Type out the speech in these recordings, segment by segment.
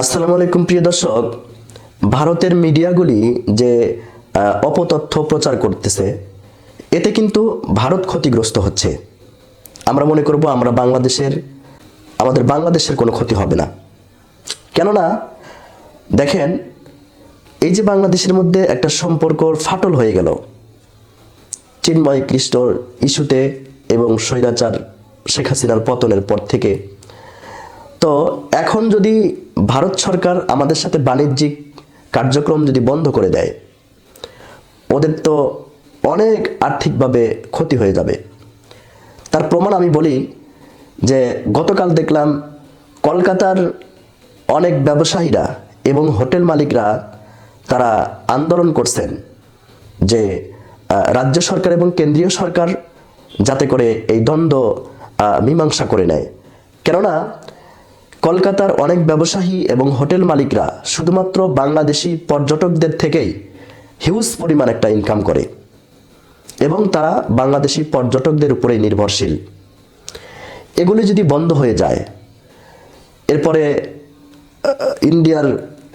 আসসালামু আলাইকুম প্রিয় দর্শক। ভারতের মিডিয়াগুলি যে অপতথ্য প্রচার করতেছে, এতে কিন্তু ভারত ক্ষতিগ্রস্ত হচ্ছে। আমরা মনে করব আমাদের বাংলাদেশের কোনো ক্ষতি হবে না। কেননা দেখেন, এই যে বাংলাদেশের মধ্যে একটা সম্পর্কর ফাটল হয়ে গেল চিন্ময় কৃষ্ণর ইস্যুতে এবং স্বৈরাচার শেখ হাসিনার পতনের পর থেকে, তো এখন যদি ভারত সরকার আমাদের সাথে বাণিজ্যিক কার্যক্রম যদি বন্ধ করে দেয়, ওদের তো অনেক আর্থিকভাবে ক্ষতি হয়ে যাবে। তার প্রমাণ আমি বলি যে গতকাল দেখলাম কলকাতার অনেক ব্যবসায়ীরা এবং হোটেল মালিকরা তারা আন্দোলন করছেন যে রাজ্য সরকার এবং কেন্দ্রীয় সরকার যাতে করে এই দ্বন্দ্ব মীমাংসা করে নেয়। কেননা কলকাতার অনেক ব্যবসায়ী এবং হোটেল মালিকরা শুধুমাত্র বাংলাদেশি পর্যটকদের থেকেই হিউজ পরিমাণ একটা ইনকাম করে এবং তারা বাংলাদেশি পর্যটকদের উপরেই নির্ভরশীল। এগুলি যদি বন্ধ হয়ে যায়, এরপরে ইন্ডিয়ার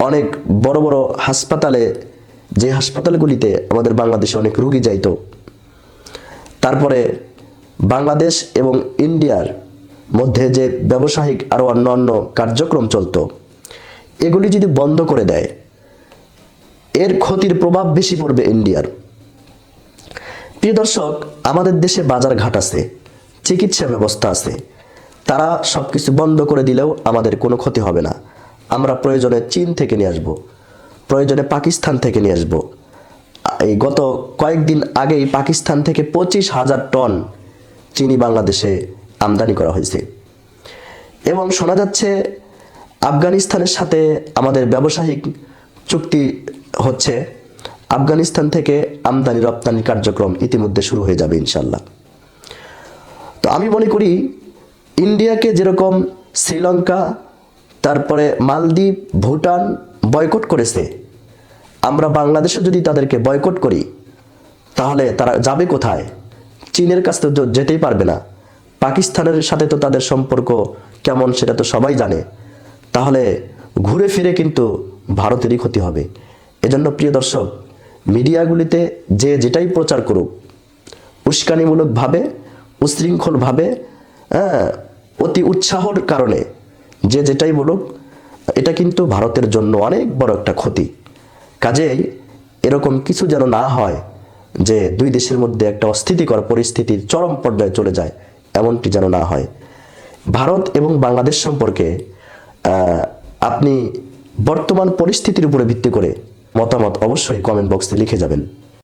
অনেক বড় বড় হাসপাতালে, যে হাসপাতালগুলিতে আমাদের বাংলাদেশে অনেক রোগী যাইত, তারপরে বাংলাদেশ এবং ইন্ডিয়ার মধ্যে যে ব্যবসায়িক আরও অন্যান্য কার্যক্রম চলতো, এগুলি যদি বন্ধ করে দেয়, এর ক্ষতির প্রভাব বেশি পড়বে ইন্ডিয়ার। প্রিয় দর্শক, আমাদের দেশে বাজারঘাট আছে, চিকিৎসা ব্যবস্থা আছে, তারা সব কিছু বন্ধ করে দিলেও আমাদের কোনো ক্ষতি হবে না। আমরা প্রয়োজনে চীন থেকে নিয়ে আসবো, প্রয়োজনে পাকিস্তান থেকে নিয়ে আসবো। এই গত কয়েকদিন আগেই পাকিস্তান থেকে 25,000 টন চিনি বাংলাদেশে আমদানি করা হয়েছে এবং শোনা যাচ্ছে আফগানিস্তানের সাথে আমাদের ব্যবসায়িক চুক্তি হচ্ছে। আফগানিস্তান থেকে আমদানি রপ্তানি কার্যক্রম ইতিমধ্যে শুরু হয়ে যাবে ইনশাল্লাহ। তো আমি মনে করি ইন্ডিয়াকে যেরকম শ্রীলঙ্কা, তারপরে মালদ্বীপ, ভুটান বয়কট করেছে, আমরা বাংলাদেশে যদি তাদেরকে বয়কট করি, তাহলে তারা যাবে কোথায়? চীনের কাছে তো যেতেই পারবে না। পাকিস্তানের সাথে তো তাদের সম্পর্ক কেমন সেটা তো সবাই জানে। তাহলে ঘুরে ফিরে কিন্তু ভারতেরই ক্ষতি হবে। এজন্য প্রিয় দর্শক, মিডিয়াগুলিতে যে যেটাই প্রচার করুক, উস্কানিমূলকভাবে, উশৃঙ্খলভাবে, অতি উৎসাহর কারণে যে যেটাই বলুক, এটা কিন্তু ভারতের জন্য অনেক বড় একটা ক্ষতি। কাজেই এরকম কিছু যেন না হয় যে দুই দেশের মধ্যে একটা অস্থিতিকর পরিস্থিতির চরম পর্যায়ে চলে যায়, এমনটি যেন না হয়। ভারত এবং বাংলাদেশ সম্পর্কে আপনি বর্তমান পরিস্থিতির উপরে ভিত্তি করে মতামত অবশ্যই কমেন্ট বক্সে লিখে যাবেন।